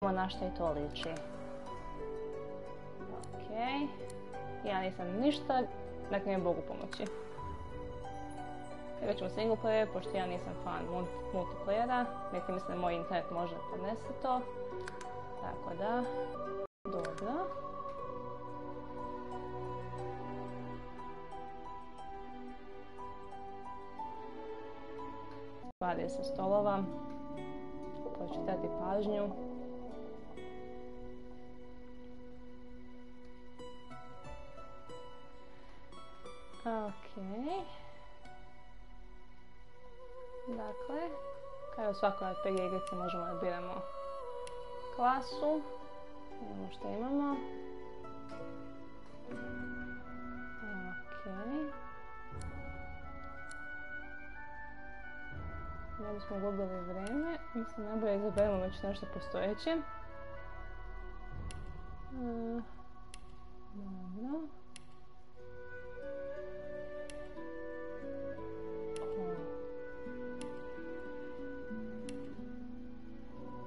Na što i to liči. Ok. Ja nisam ništa, dakle mi Bogu pomoći. Kada ćemo single player, pošto ja nisam fan multiplayera, neki mislim da moj internet može podnese to. Tako da, dobro. Stvari sa stolova, koji će dati pažnju. Ok. Dakle, kao u svakoj RPG igrici možemo da biramo klasu. Imamo što imamo. Ok. Ne bismo gubili vreme. Mislim, najbolje izaberemo već nešto postojeće. Dobro.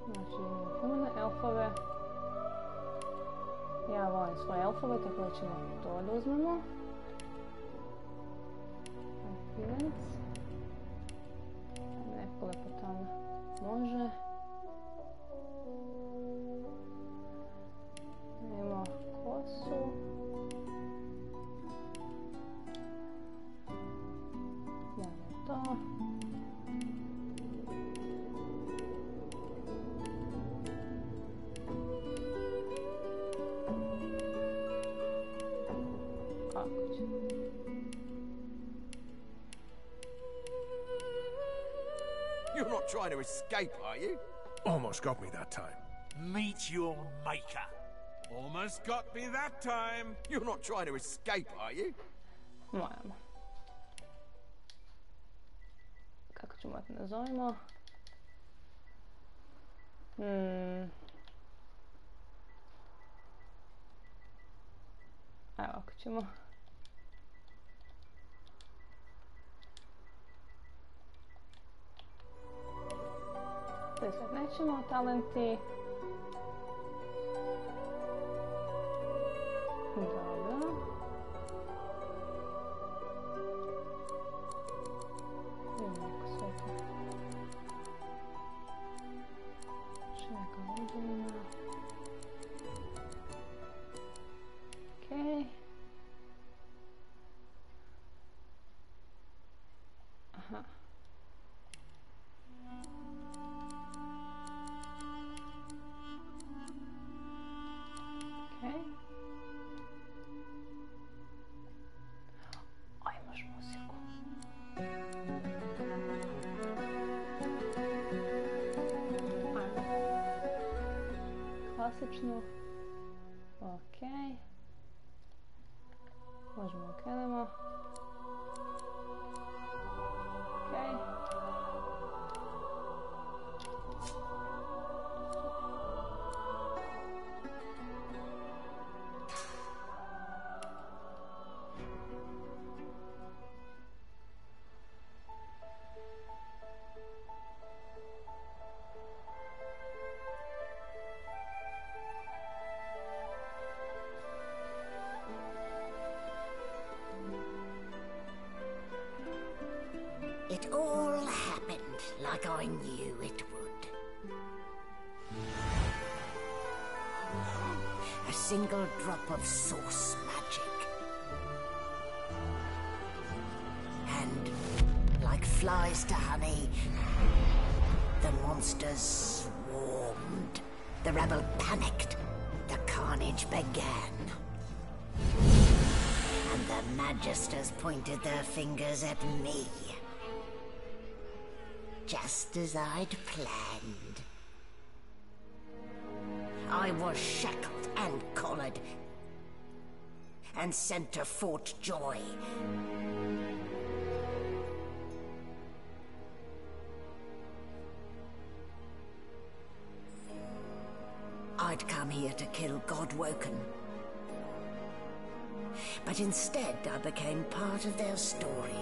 Znači, imamo humane elfove. Ja volim svoje elfove, tako da ćemo to da uzmemo. Appearance. Neko lepotana može. Imamo kosu. Imamo to. You're not trying to escape, are you? Almost got me that time. Meet your maker. Almost got me that time. You're not trying to escape, are you? Moramo. Kako ćemo da nazovimo? Evo, ako ćemo. Sad nećemo, talenti. Dobro. Vidimo ako sve to. Čeka ovdje. Okej. Aha. Klasično. Ok. Možemo okrenemo. Ok. It all happened like I knew it would. A single drop of source magic. And like flies to honey, the monsters swarmed. The rebel panicked. The carnage began. And the magisters pointed their fingers at me. Just as I'd planned. I was shackled and collared and sent to Fort Joy. I'd come here to kill Godwoken. But instead I became part of their story.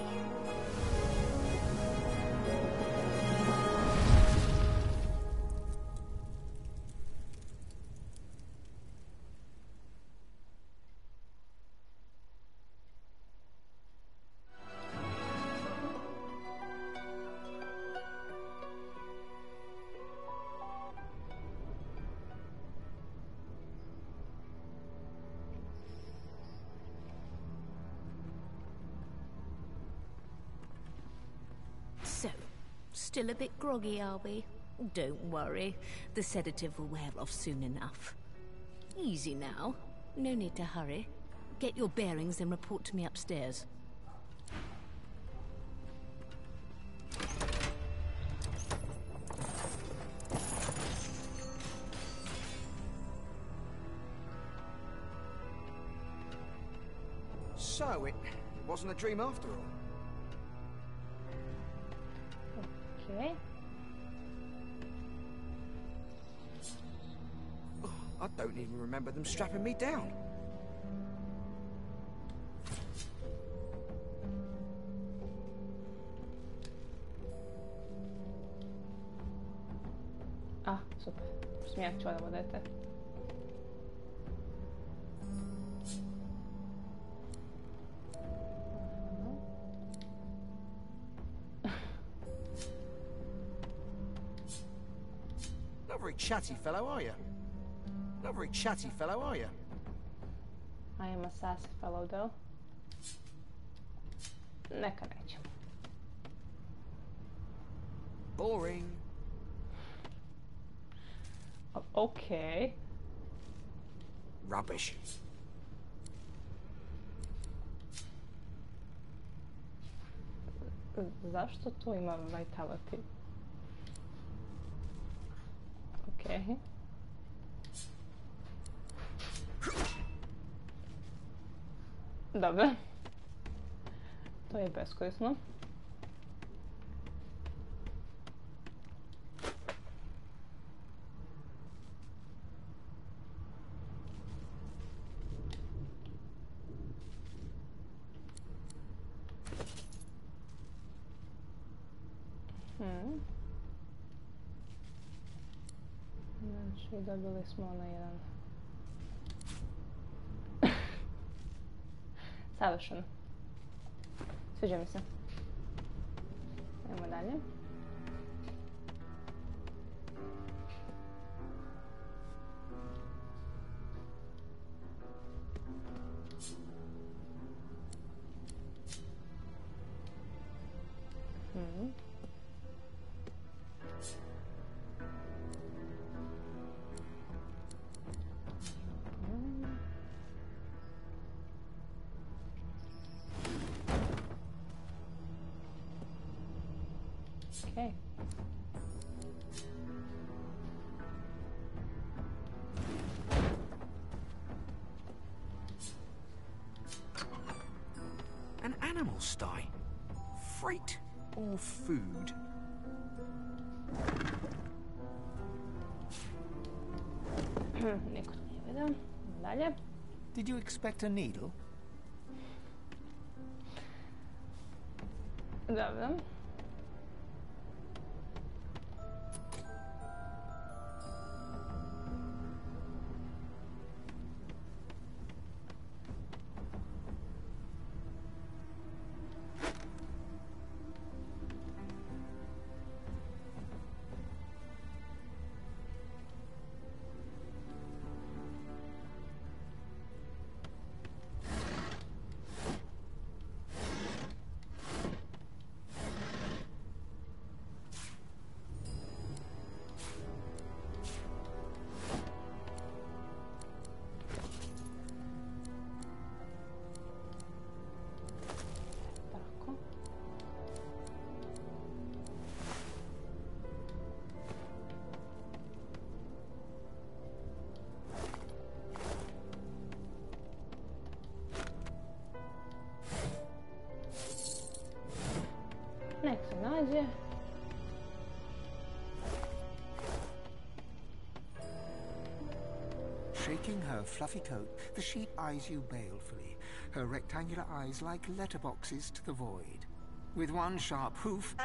Still a bit groggy, are we? Don't worry. The sedative will wear off soon enough. Easy now. No need to hurry. Get your bearings and report to me upstairs. So, it wasn't a dream after all. Okay. Oh, I don't even remember them strapping me down. Ah, super. Smijat da budete. Not very chatty fellow, are you? Not very chatty fellow, are you? I am a sassy fellow though. Neka neću. Boring. Okay. Rubbish. Zašto to ima vitality? Okay. Dobro. To je beskorisno. Znači, dobili smo onaj jedan. Savršeno. Sviđa mi se. Idemo dalje. Okay. An animal sty. Freight or food? Niko to nije vidio. Dalje. Did you expect a needle? Dobro. Nek se nađe. Shaking her fluffy coat, the sheep eyes you balefully, her rectangular eyes like letterboxes to the void. With one sharp hoof...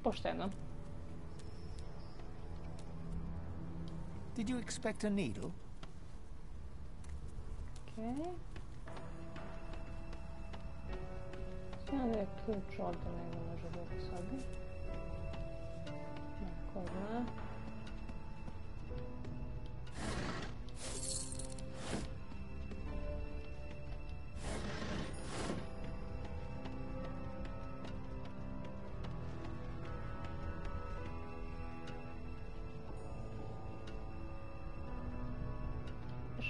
Pošteno. Did you expect a needle? Okay. Znam da je ključ ovdje negdje može biti sobi. Ko zna.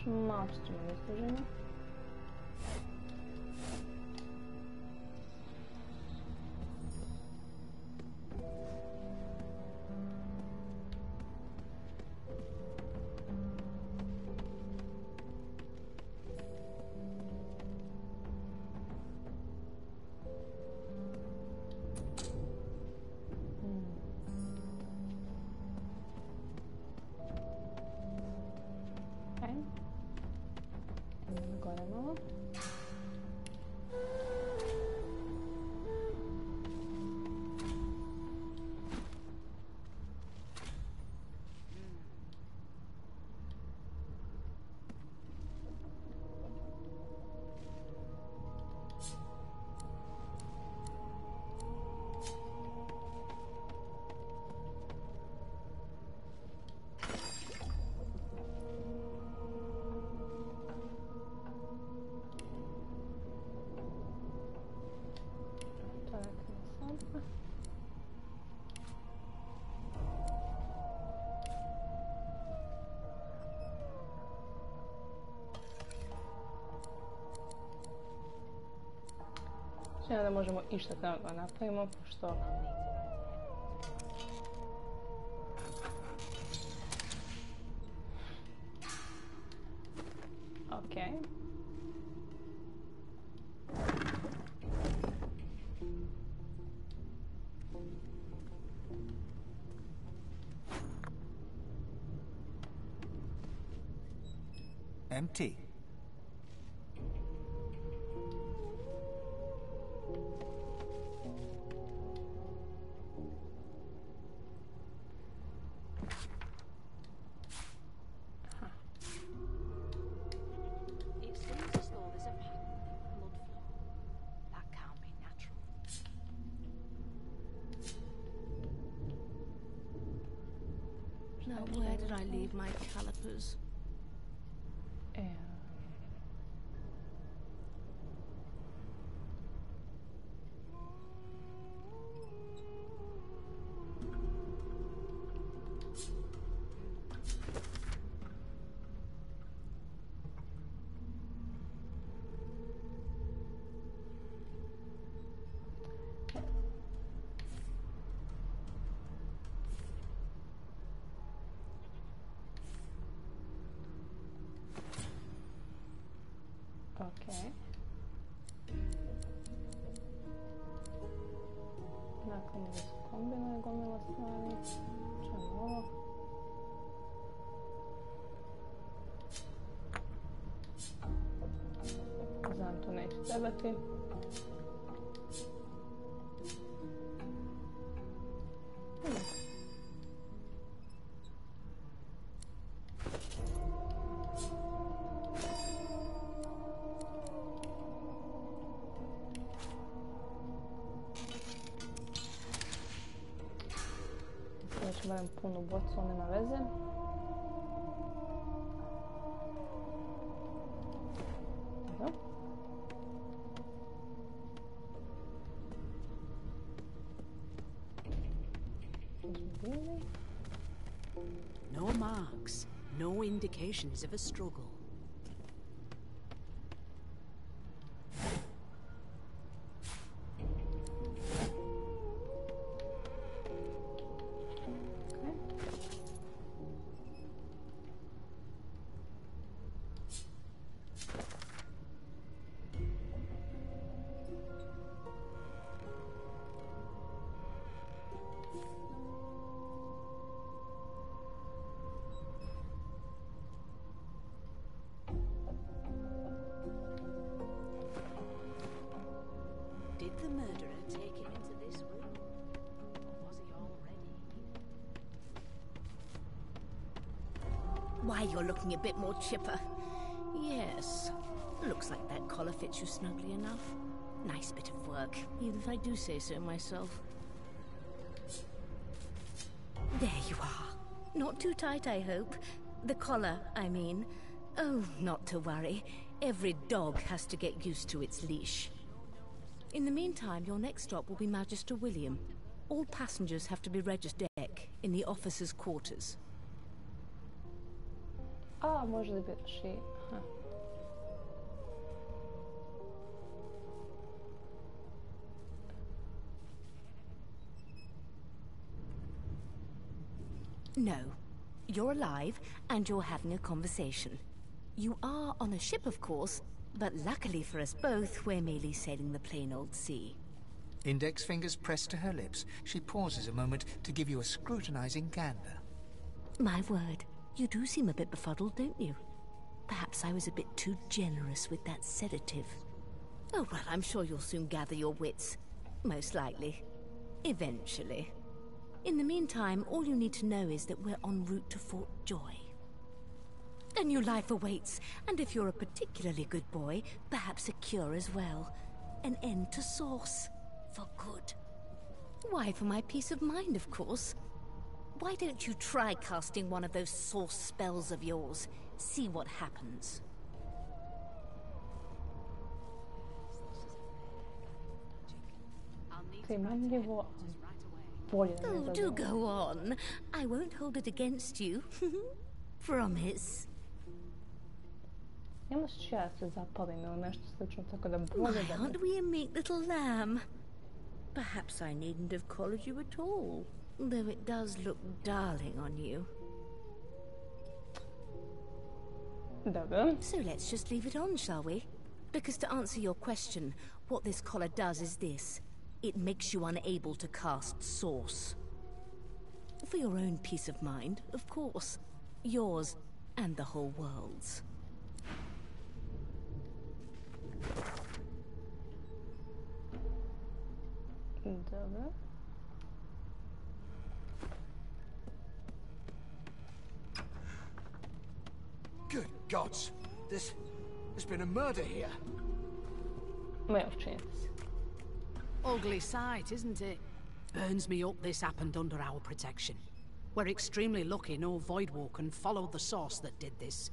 malo ćemo da istražimo. Gore malo. Sve da možemo išta tamo napravimo, pošto... Okej. Empty. Now, where did I leave my calipers? Okej. Nakon da se kombinuje gomila stvari. Čemo ovo? Znam, to neće trebati. Znači, barem punu bocu, nema veze. Dobro. No marks, no indications of a struggle. Did the murderer take him into this room? Or was he already? Why, you're looking a bit more chipper. Yes. Looks like that collar fits you snugly enough. Nice bit of work, even if I do say so myself. There you are. Not too tight, I hope. The collar, I mean. Oh, not to worry. Every dog has to get used to its leash. In the meantime, your next stop will be Magister William. All passengers have to be registered deck in the officers' quarters. A, može da biš i... No. You're alive, and you're having a conversation. You are on a ship, of course, but luckily for us both, we're merely sailing the plain old sea. Index fingers pressed to her lips, she pauses a moment to give you a scrutinizing gander. My word, you do seem a bit befuddled, don't you? Perhaps I was a bit too generous with that sedative. Oh, well, I'm sure you'll soon gather your wits. Most likely. Eventually. In the meantime, all you need to know is that we're en route to Fort Joy. A new life awaits, and if you're a particularly good boy, perhaps a cure as well. An end to Source. For good. Why, for my peace of mind, of course. Why don't you try casting one of those Source spells of yours? See what happens. Oh, do go on. I won't hold it against you. Promise. Nemaš ja se zapalim ili nešto slično, tako da bolje da... Aren't we a meek little lamb? Perhaps I needn't have collared you at all, though it does look darling on you. Dobro. So let's just leave it on, shall we? Because to answer your question, what this collar does is this. It makes you unable to cast Source. For your own peace of mind, of course. Yours and the whole world's. Dobro. Good gods! There's been a murder here. Moja učenica. Ugly sight, isn't it? Burns me up this happened under our protection. We're extremely lucky no Voidwalker followed the source that did this.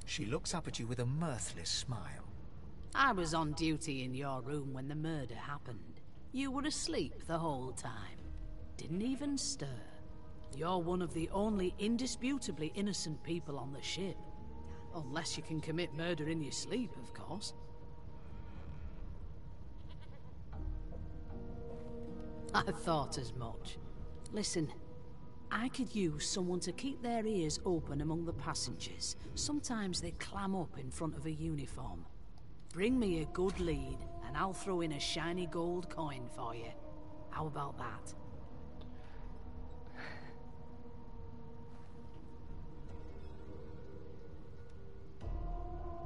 She looks up at you with a mirthless smile. I was on duty in your room when the murder happened. You were asleep the whole time. Didn't even stir. You're one of the only indisputably innocent people on the ship. Unless you can commit murder in your sleep, of course. I thought as much. Listen, I could use someone to keep their ears open among the passengers. Sometimes they clam up in front of a uniform. Bring me a good lead, and I'll throw in a shiny gold coin for you. How about that?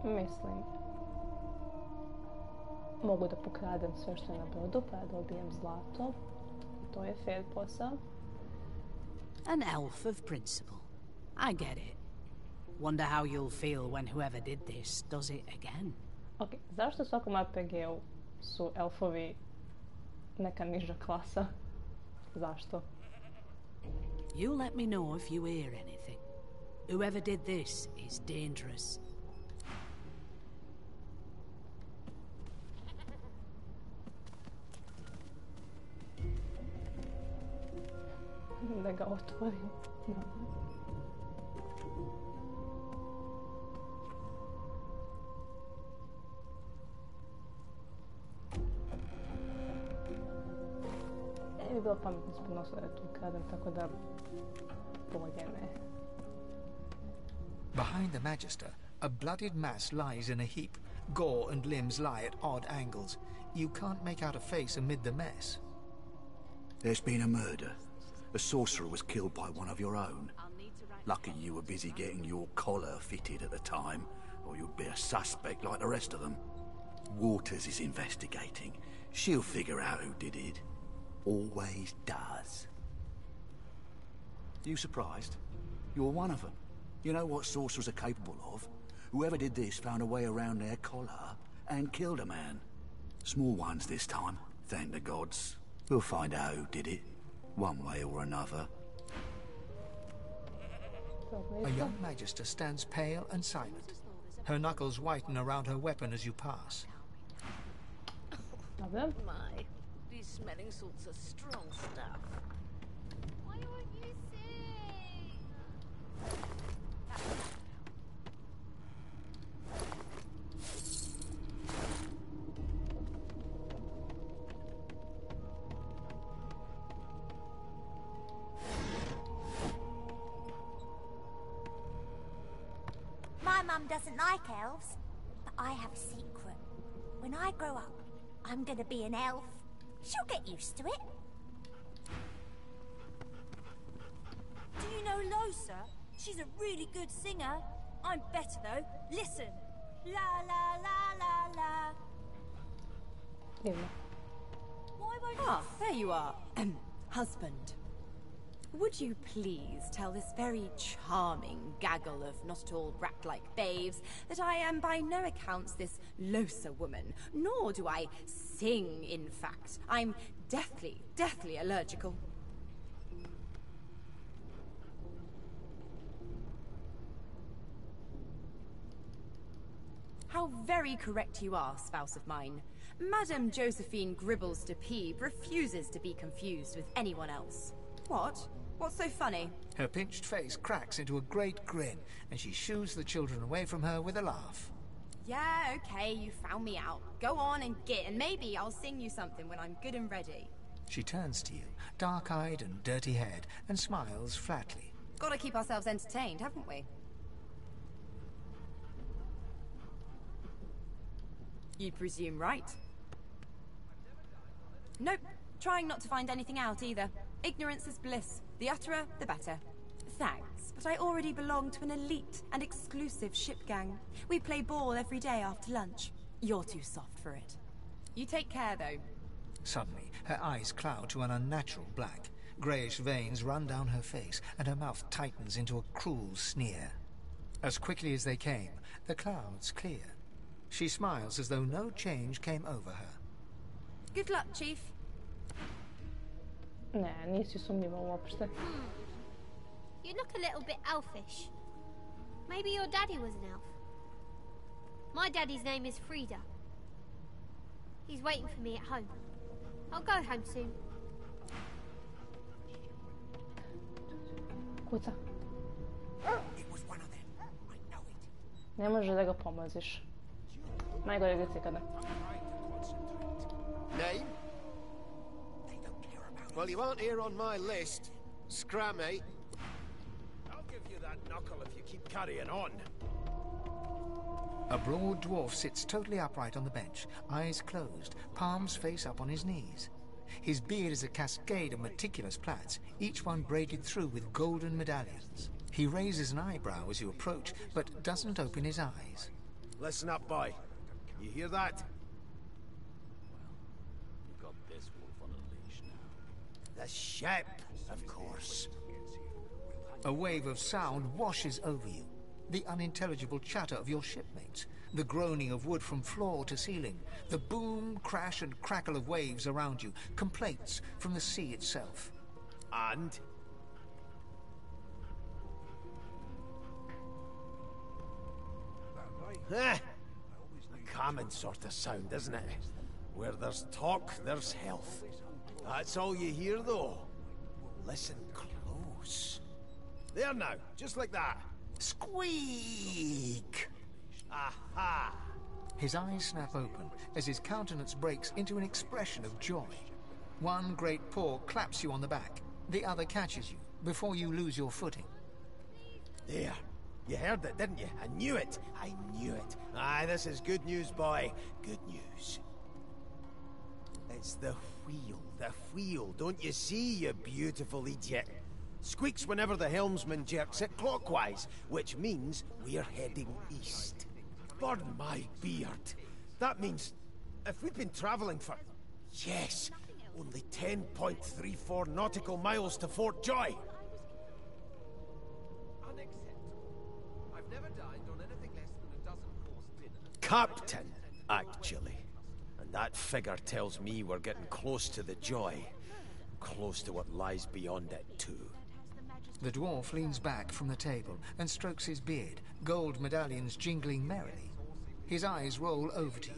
Mislim, mogu da pokradem sve što je na brodu, pa da dobijem zlato. To je fair posao. An elf of principle. I get it. Wonder how you'll feel when whoever did this does it again. Ok, zašto u svakom RPG-u su elfovi neka niža klasa? Zašto? You let me know if you hear anything. Whoever did this is dangerous. Da ga otvorim. Ne bi bilo pametno zbog nosa da tu ukradem, tako da bolje ne. Behind the Magister, a bloodied mass lies in a heap. Gore and limbs lie at odd angles. You can't make out a face amid the mess. There's been a murder. A sorcerer was killed by one of your own. Lucky you were busy getting your collar fitted at the time, or you'd be a suspect like the rest of them. Waters is investigating. She'll figure out who did it. Always does. You surprised? You're one of them. You know what sorcerers are capable of? Whoever did this found a way around their collar and killed a man. Small ones this time, thank the gods. We'll find out who did it, one way or another. A young Magister stands pale and silent. Her knuckles whiten around her weapon as you pass. My, these smelling salts are strong stuff. Why won't you sing? Mum doesn't like elves, but I have a secret. When I grow up, I'm gonna be an elf. She'll get used to it. Do you know Losa? She's a really good singer. I'm better though. Listen. La la la la la. Divno. Why won't Ah, there you are. Husband. Would you please tell this very charming gaggle of not at all brat-like babes that I am by no accounts this Losa woman, nor do I sing, in fact. I'm deathly allergical. How very correct you are, spouse of mine. Madame Josephine Gribbles de Peeb refuses to be confused with anyone else. What? What's so funny? Her pinched face cracks into a great grin, and she shoos the children away from her with a laugh. Yeah, okay, you found me out. Go on and git, and maybe I'll sing you something when I'm good and ready. She turns to you, dark-eyed and dirty-haired, and smiles flatly. Gotta keep ourselves entertained, haven't we? You presume right. Nope, trying not to find anything out either. Ignorance is bliss. The utterer, the better. Thanks, but I already belong to an elite and exclusive ship gang. We play ball every day after lunch. You're too soft for it. You take care, though. Suddenly, her eyes cloud to an unnatural black. Greyish veins run down her face, and her mouth tightens into a cruel sneer. As quickly as they came, the clouds clear. She smiles as though no change came over her. Good luck, Chief. Ne, nisi sumnjiva uopšte. You look a little bit elfish. Maybe your daddy was an elf. My daddy's name is Frida. He's waiting for me at home. I'll go home soon. Kuca. It was one of them. I know it. Ne može da ga pomoziš. Najgore ga cikada. Name? Well, you aren't here on my list. Scrammy. I'll give you that knuckle if you keep carrying on. A broad dwarf sits totally upright on the bench, eyes closed, palms face up on his knees. His beard is a cascade of meticulous plaits, each one braided through with golden medallions. He raises an eyebrow as you approach, but doesn't open his eyes. Listen up, boy. You hear that? You've got this wolf on a leash now. The ship, of course. A wave of sound washes over you. The unintelligible chatter of your shipmates, the groaning of wood from floor to ceiling, the boom, crash and crackle of waves around you, complaints from the sea itself. And? A common sort of sound, isn't it? Where there's talk, there's health. That's all you hear, though. Listen close. There now, just like that. Squeak! Aha! His eyes snap open as his countenance breaks into an expression of joy. One great paw claps you on the back. The other catches you before you lose your footing. There. You heard it, didn't you? I knew it. I knew it. Aye, this is good news, boy. Good news. It's the wheel. The wheel. Don't you see, you beautiful idiot? Squeaks whenever the helmsman jerks it clockwise, which means we're heading east. Burn my beard. That means if we've been traveling for, yes, only 10.34 nautical miles to Fort Joy. Unacceptable. I've never dined on anything less than a dozen-course dinner. Captain, actually. And that figure tells me we're getting close to the Joy. Close to what lies beyond it, too. The dwarf leans back from the table and strokes his beard, gold medallions jingling merrily. His eyes roll over to you.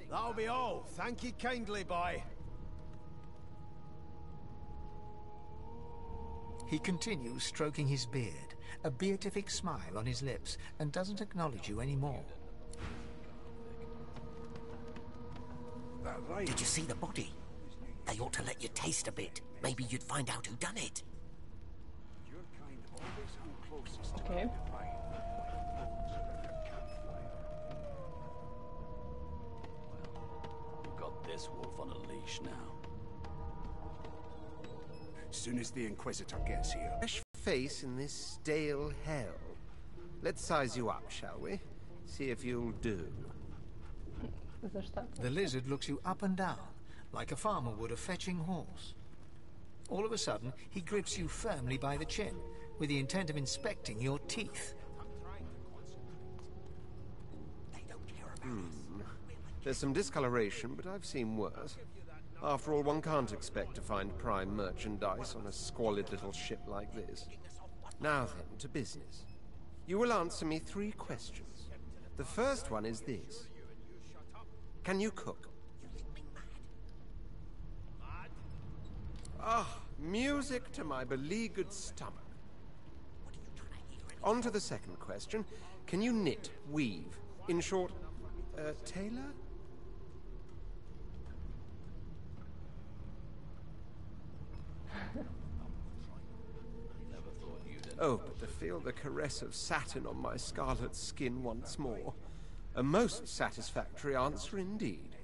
That'll be all. Thank you kindly, boy. He continues stroking his beard, a beatific smile on his lips, and doesn't acknowledge you anymore. Did you see the body? They ought to let you taste a bit. Maybe you'd find out who done it. Okay. this wolf on a leash now. Soon as the Inquisitor gets here. Fresh face in this stale hell. Let's size you up, shall we? See if you'll do. The lizard looks you up and down, like a farmer would a fetching horse. All of a sudden, he grips you firmly by the chin, with the intent of inspecting your teeth. There's some discoloration, but I've seen worse. After all, one can't expect to find prime merchandise on a squalid little ship like this. Now then, to business. You will answer me 3 questions. The first one is this. Can you cook? Ah, music to my beleaguered stomach. On to the second question. Can you knit, weave? In short, tailor? Oh, but to feel the caress of satin on my scarlet skin once more. A most satisfactory answer indeed.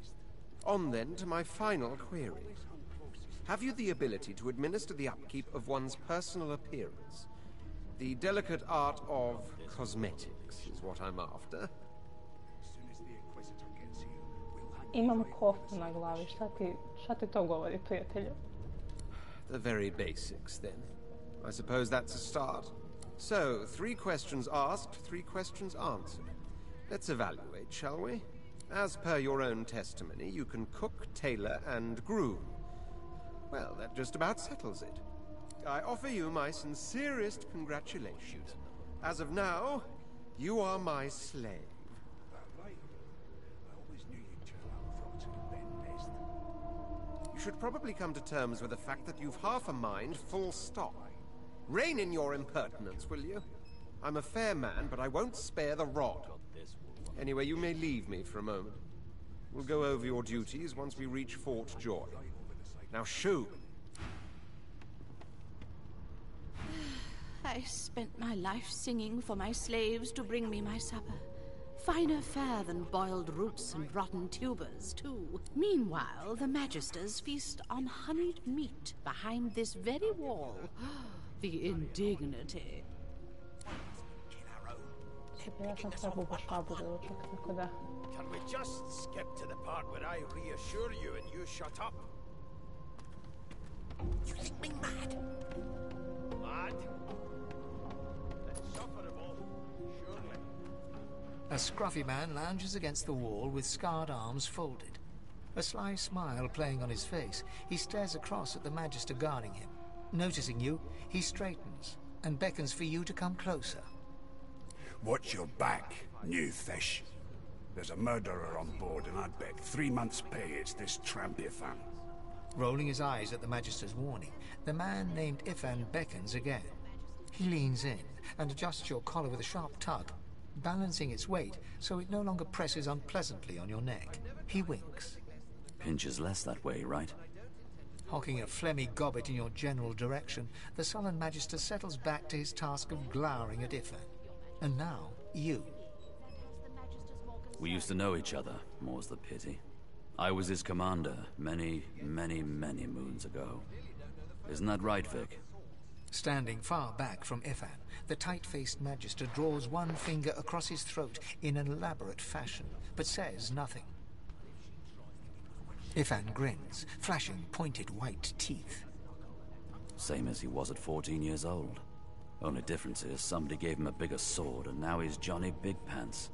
On then to my final query. Have you the ability to administer the upkeep of one's personal appearance? The delicate art of cosmetics is what I'm after. Imam koftu na glavi. Šta ti to govori, prijatelju? The very basics, then. I suppose that's a start. So, 3 questions asked, 3 questions answered. Let's evaluate, shall we? As per your own testimony, you can cook, tailor, and groom. Well, that just about settles it. I offer you my sincerest congratulations. As of now, you are my slave. You should probably come to terms with the fact that you've half a mind, full stop. Rein in your impertinence, will you? I'm a fair man, but I won't spare the rod. Anyway, you may leave me for a moment. We'll go over your duties once we reach Fort Joy. Now shoo! I spent my life singing for my slaves to bring me my supper. Finer fare than boiled roots and rotten tubers, too. Meanwhile, the Magisters feast on honeyed meat behind this very wall. The indignity. Can we just skip to the part where I reassure you and you shut up? You think me mad? Mad? Insufferable, surely. A scruffy man lounges against the wall with scarred arms folded. A sly smile playing on his face, he stares across at the Magister guarding him. Noticing you, he straightens and beckons for you to come closer. Watch your back, new fish. There's a murderer on board, and I'd bet 3 months' pay it's this tramp Ifan. Rolling his eyes at the Magister's warning, the man named Ifan beckons again. He leans in and adjusts your collar with a sharp tug, balancing its weight so it no longer presses unpleasantly on your neck. He winks. Pinches less that way, right? Hocking a phlegmy gobbet in your general direction, the sullen Magister settles back to his task of glowering at Ifan. And now, you. We used to know each other, more's the pity. I was his commander many, many, many moons ago. Isn't that right, Vic? Standing far back from Ifan, the tight-faced Magister draws one finger across his throat in an elaborate fashion, but says nothing. Ifan grins, flashing pointed white teeth. Same as he was at 14 years old. Only difference is somebody gave him a bigger sword and now he's Johnny Big Pants.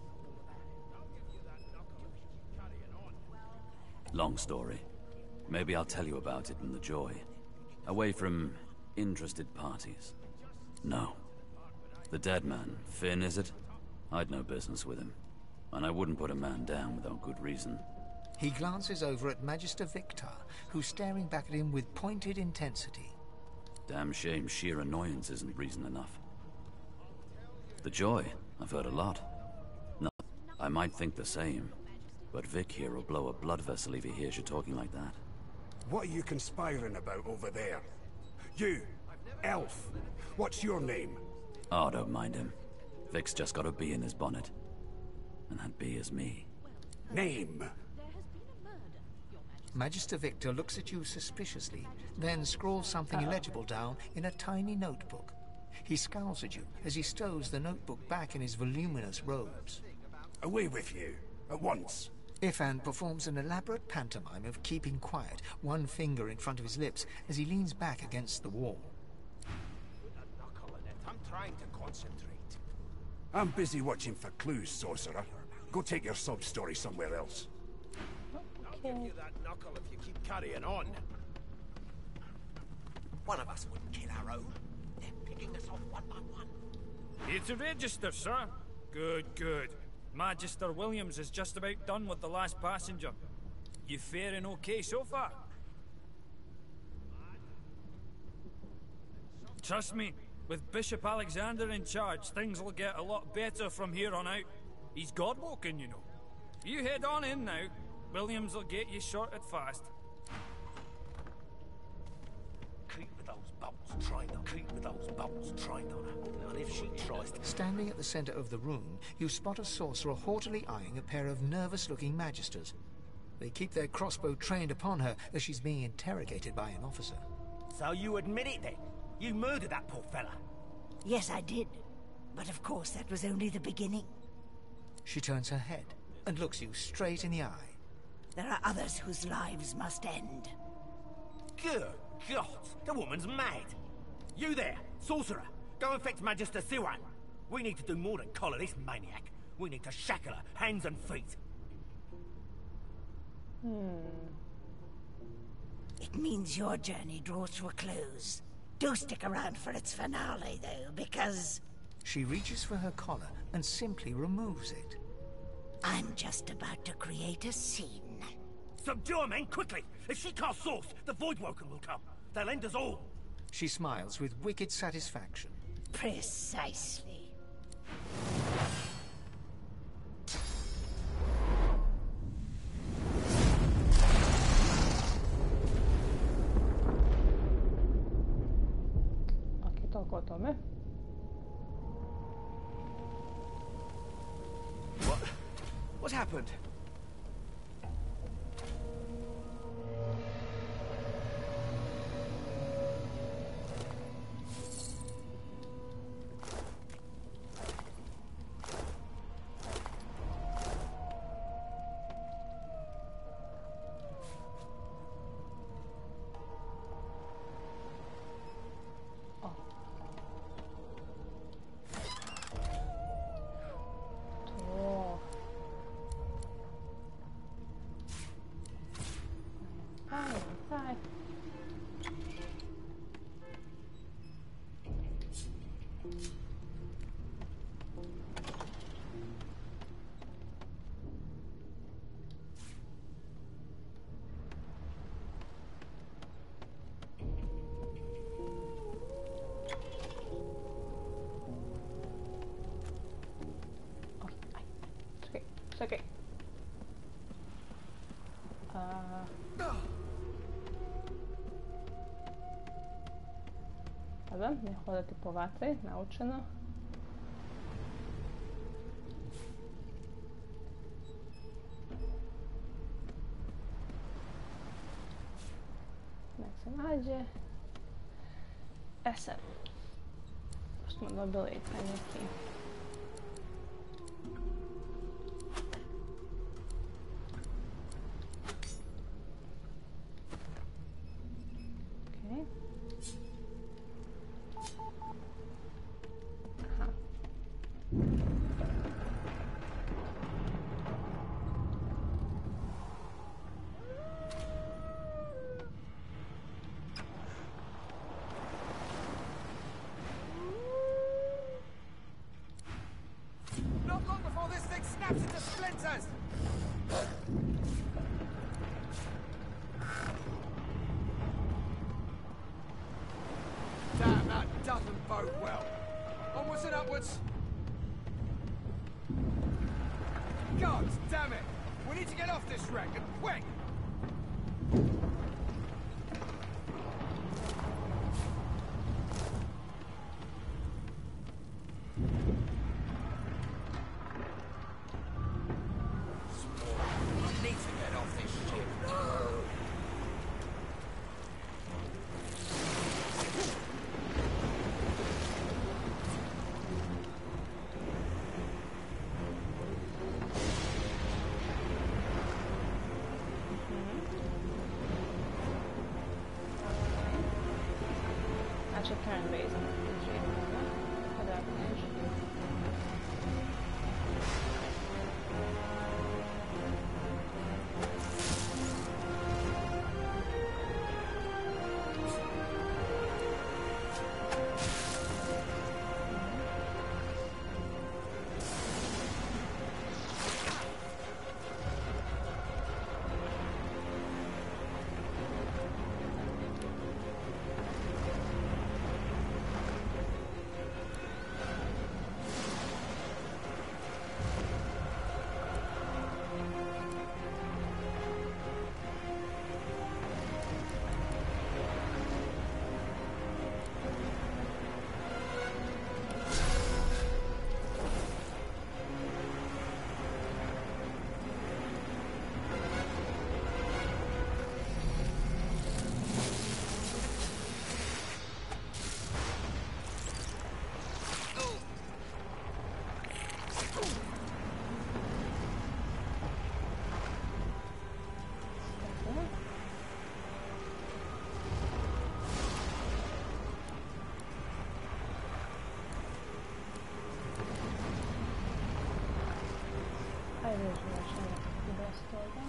Long story. Maybe I'll tell you about it in the Joy. Away from interested parties. No. The dead man, Finn, is it? I'd no business with him. And I wouldn't put a man down without good reason. He glances over at Magister Victor, who's staring back at him with pointed intensity. Damn shame sheer annoyance isn't reason enough. The Joy, I've heard a lot. No, I might think the same, but Vic here will blow a blood vessel if he hears you talking like that. What are you conspiring about over there? You, elf, what's your name? Oh, don't mind him. Vic's just got a bee in his bonnet. And that bee is me. Name? Magister Victor looks at you suspiciously, then scrawls something illegible down in a tiny notebook. He scowls at you as he stows the notebook back in his voluminous robes. Away with you, at once. Ifan performs an elaborate pantomime of keeping quiet, one finger in front of his lips as he leans back against the wall. I'm trying to concentrate. I'm busy watching for clues, sorcerer. Go take your sob story somewhere else. I'll give you that knuckle if you keep carrying on. One of us wouldn't kill our own. They're picking us off one by one. Here to register, sir. Good, good. Magister Williams is just about done with the last passenger. You faring okay so far? Trust me, with Bishop Alexander in charge, things will get a lot better from here on out. He's God-woken, you know. You head on in now. Williams will get you sorted fast. Keep with those bolts trained on. Keep with those bolts trained on her. And if she tries to... Standing at the center of the room, you spot a sorcerer haughtily eyeing a pair of nervous-looking magisters. They keep their crossbow trained upon her as she's being interrogated by an officer. So you admit it then? You murdered that poor fella? Yes, I did. But of course, that was only the beginning. She turns her head and looks you straight in the eye. There are others whose lives must end. Good God, the woman's mad. You there, sorcerer, go and fetch Magister Siwan. We need to do more than collar this maniac. We need to shackle her, hands and feet. It means your journey draws to a close. Do stick around for its finale, though, because... She reaches for her collar and simply removes it. I'm just about to create a scene. Subdue her, men, quickly! If she casts Source, the Voidwoken will come. They'll end us all. She smiles with wicked satisfaction. Precisely. Ok, toliko o tome. What happened? Okay. Dobro, ne hodati po vatri, naučeno. Nek se nađe. Sad, smo dobili taj neki... Damn, that doesn't bode well. Onwards and upwards. God damn it! We need to get off this wreck, and quick! We need to get off this ship. više turn-based RPG. Kada knež. Ajde, još nekako dosta toga.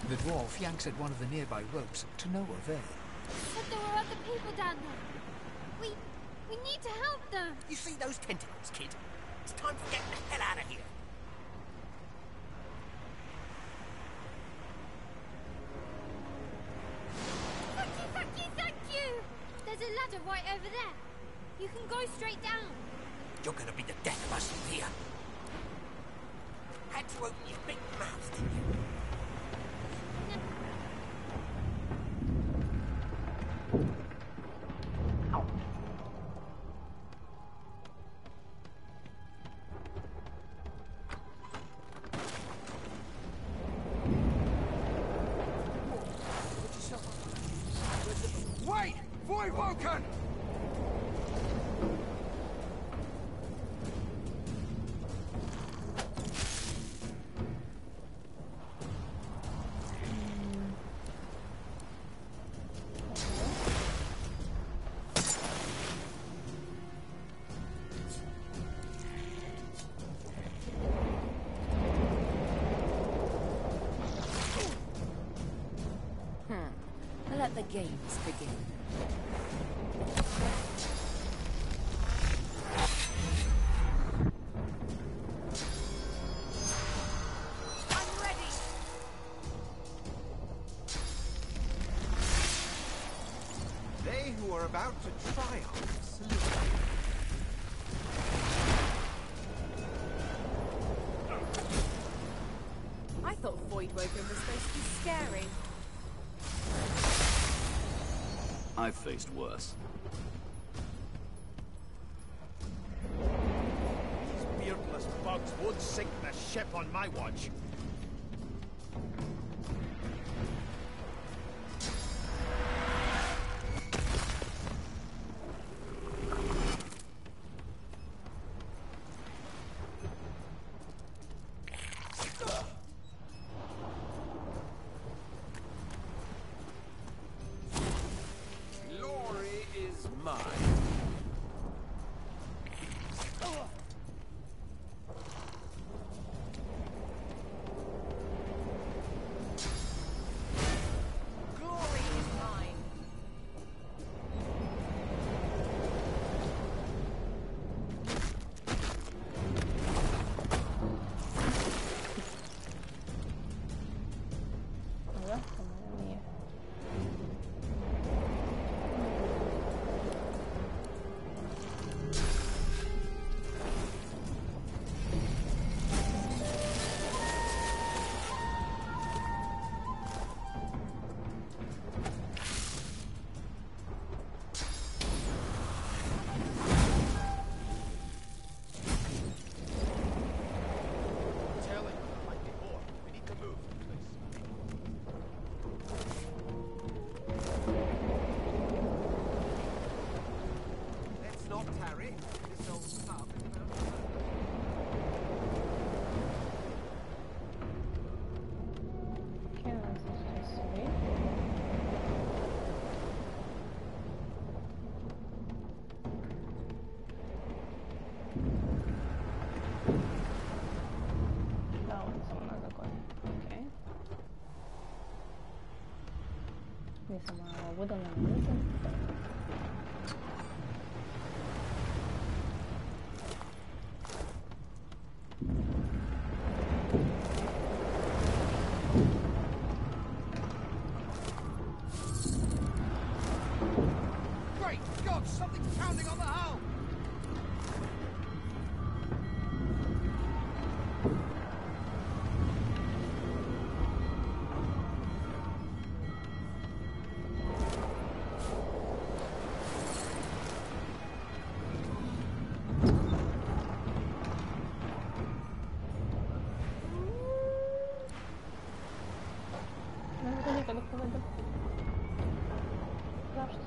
The dwarf yanks at one of the nearby ropes to no avail. But there were other people down there. We need to help them. You see those tentacles, kid? It's time to get the hell out of here. Thank you! There's a ladder right over there. You can go straight down. You're gonna be the death of us in here. Had to open your big mouth, didn't you? Wait! Void Woken! Let the games begin. I'm ready. They who are about to triumph salute. I thought Void Woken was supposed to be scary. I've faced worse. These beardless bugs dogs won't sink the ship on my watch. Glory is mine. Glory is mine. Dobra, to moja nie. Tell him there might be more. We need to move, Let's not tarry. This old pub is about to Okay, let's just wait. Da, on samo nazad gore. Okej. Nisam malo bude, nema veze. Great God, something's pounding on the hull! Nikad povedu. Zašto?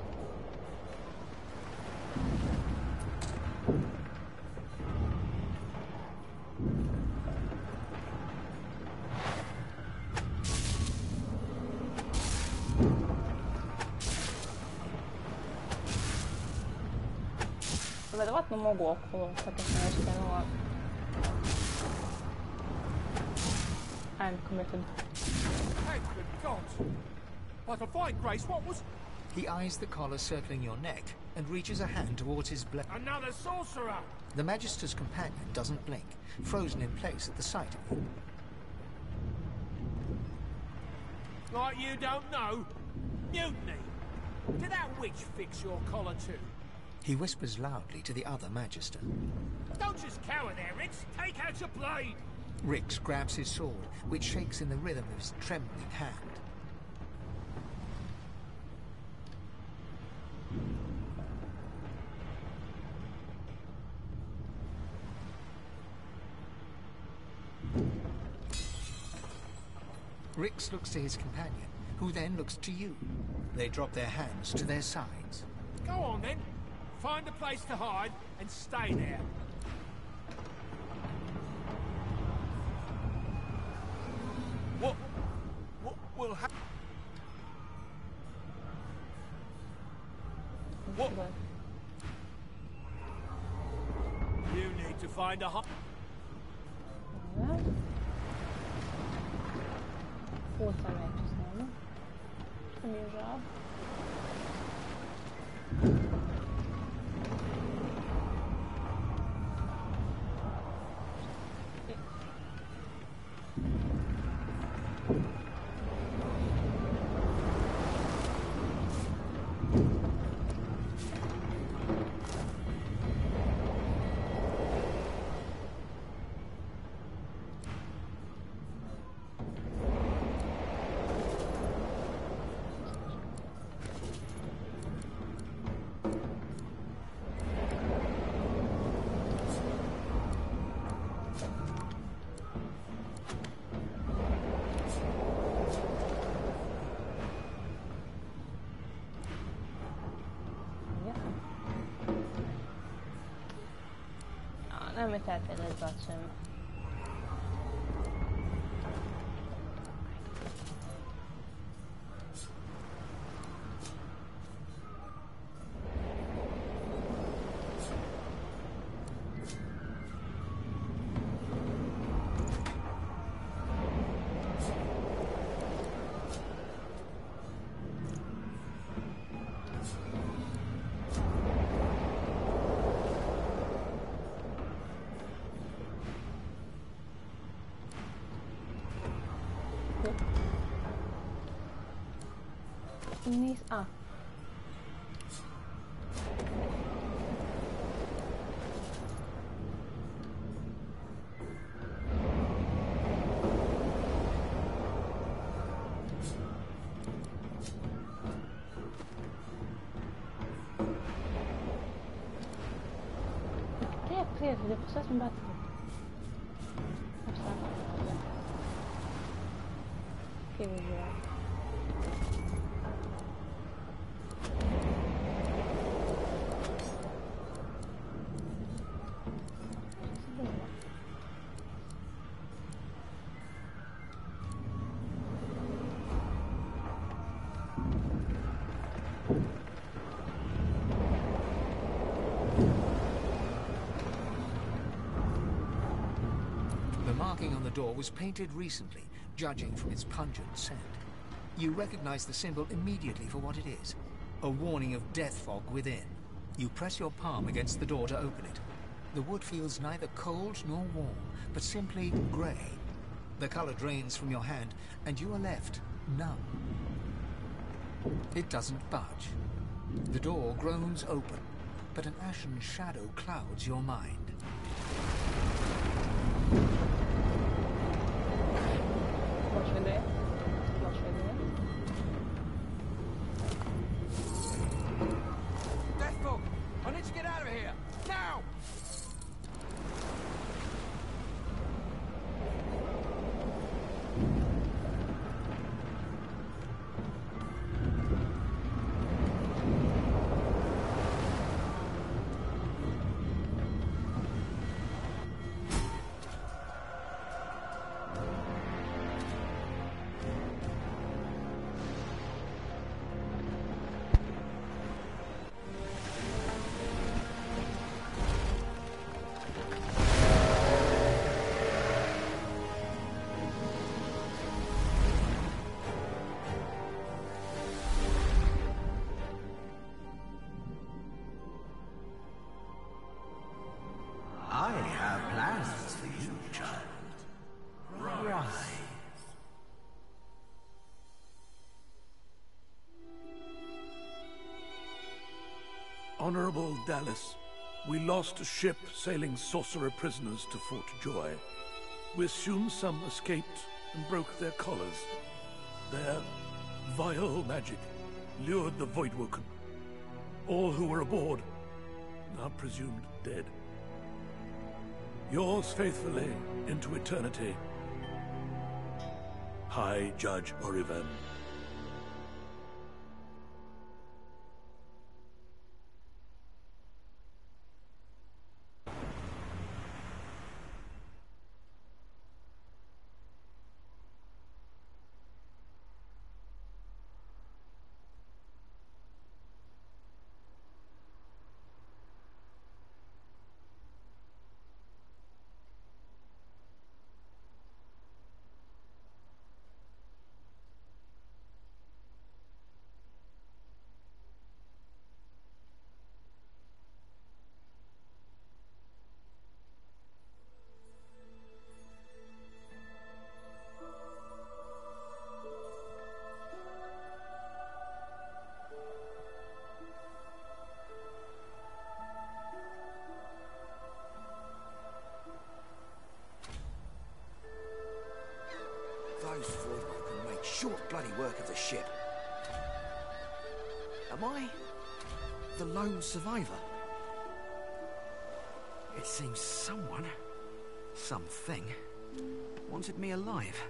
Verovatno mogu okolo, sad sam nešto krenula. I'm committed. Thank the gods! Like a fight, Grace, what was... He eyes the collar circling your neck and reaches a hand towards his blade. Another sorcerer! The Magister's companion doesn't blink, frozen in place at the sight of you. Like you don't know? Mutiny! Did that witch fix your collar too? He whispers loudly to the other Magister. Don't just cower there, Rix! Take out your blade! Rix grabs his sword, which shakes in the rhythm of his trembling hand. Rix looks to his companion, who then looks to you. They drop their hands to their sides. Go on then. Find a place to hide and stay there. What will happen? What? You need to find a hide. Puca neće s nama. Što mi je žao. Ajme tete da izbačem. Nis... A. Gdje je prijatelj? Pa šta smo bacili? A šta? Krivi život. The marking on the door was painted recently, judging from its pungent scent. You recognize the symbol immediately for what it is. A warning of death fog within. You press your palm against the door to open it. The wood feels neither cold nor warm, but simply grey. The color drains from your hand, and you are left numb. It doesn't budge. The door groans open, but an ashen shadow clouds your mind. Watch me there. Watch me there. Death fog! I need to get out of here! Now! I have plans for you, child. Rise. Honorable Dallas, we lost a ship sailing sorcerer prisoners to Fort Joy. We assume some escaped and broke their collars. Their vile magic lured the Voidwoken. All who were aboard are presumed dead. Yours faithfully into eternity, High Judge Oriven. Those Voidwoken make short bloody work of the ship. Am I the lone survivor? It seems someone, something, wanted me alive.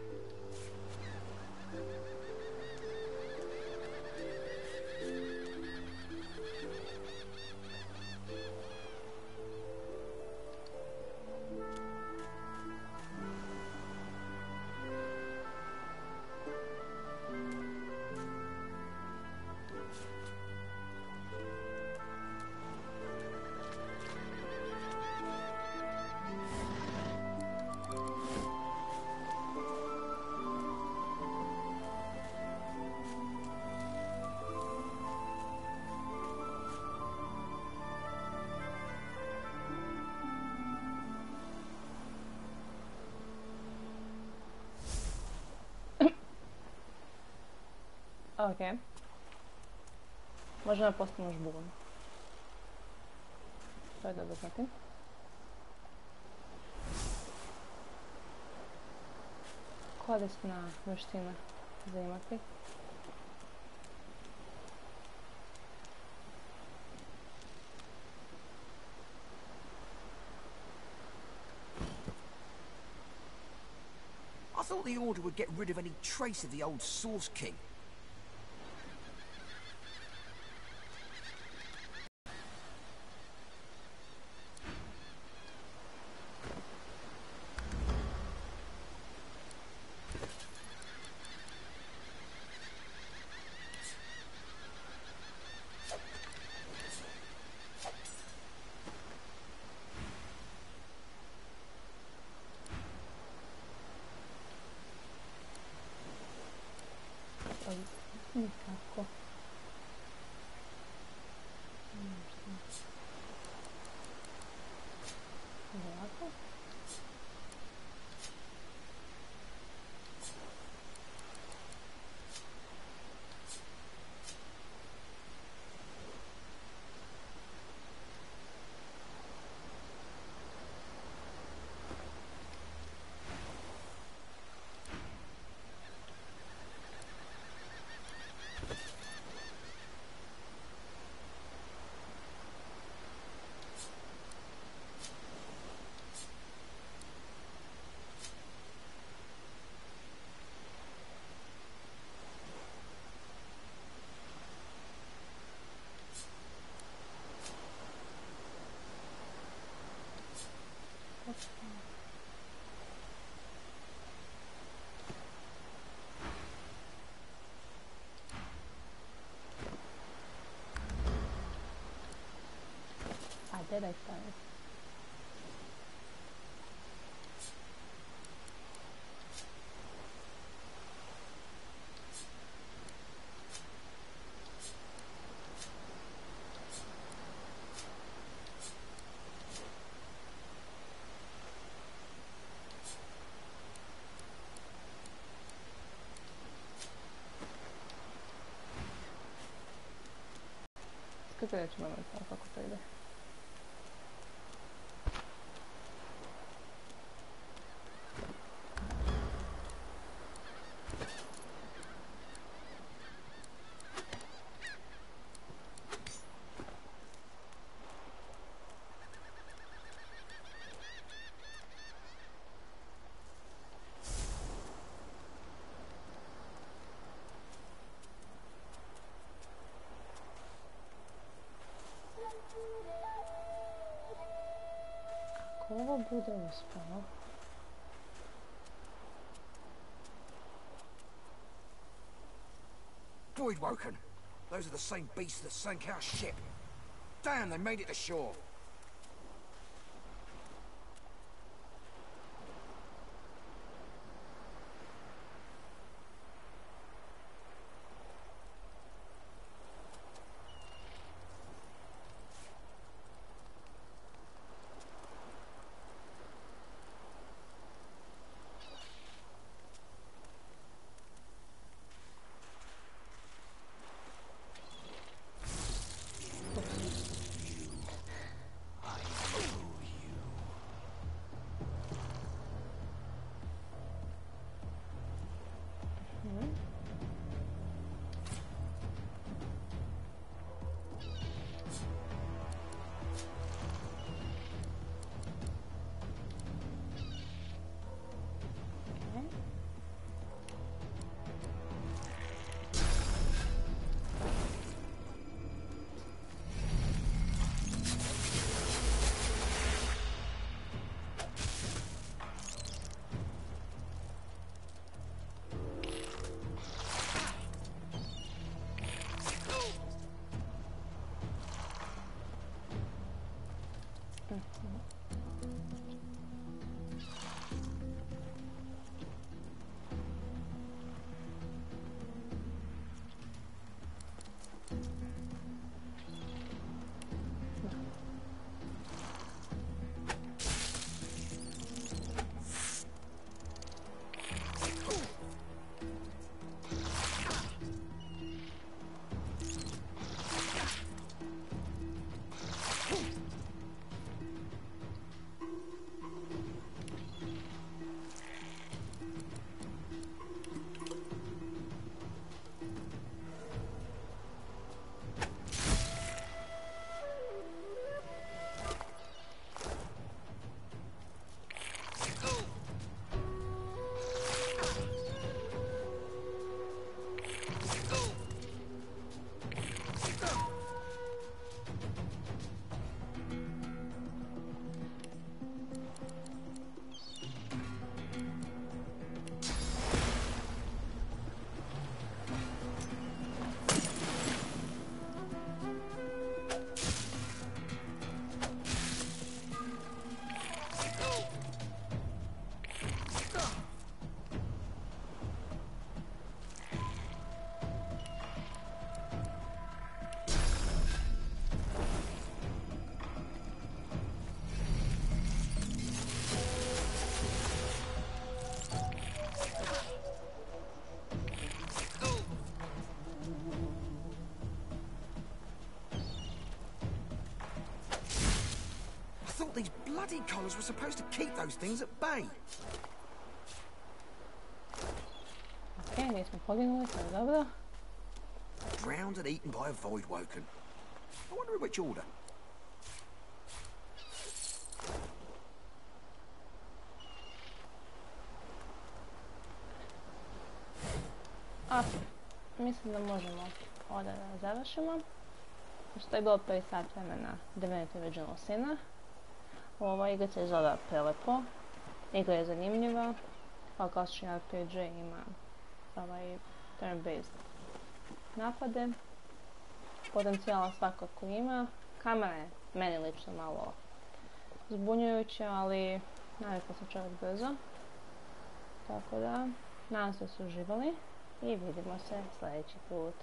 Ok. Možda postaneš bun. To je dobro znati. Korisna vještina za imati. I thought the Order would get rid of any trace of the old Source King. Nikako. Ovako. Did I start? Скажи, ću momentalno kako to ide. Ovo bude uspjelo. Voidwoken! Those are the same beasts that sank our ship. Damn, they made it to shore. bloody collars were supposed to keep those things at bay. Okej, nismo poginuli, to je dobro. Drowned and eaten by a void woken. I wonder in which order. Mislim da možemo ovdje da završimo. Što je bilo prvi sat vremena Divinity II. Ova igrica izgleda prelepo. Igra je zanimljiva. Kao klasični RPG ima turn-based napade. Potencijala svakako ima. Kamera je meni lično malo zbunjujuća, ali navikla se čovjek brzo. Tako da, nadam se da su uživali i vidimo se sljedeći put.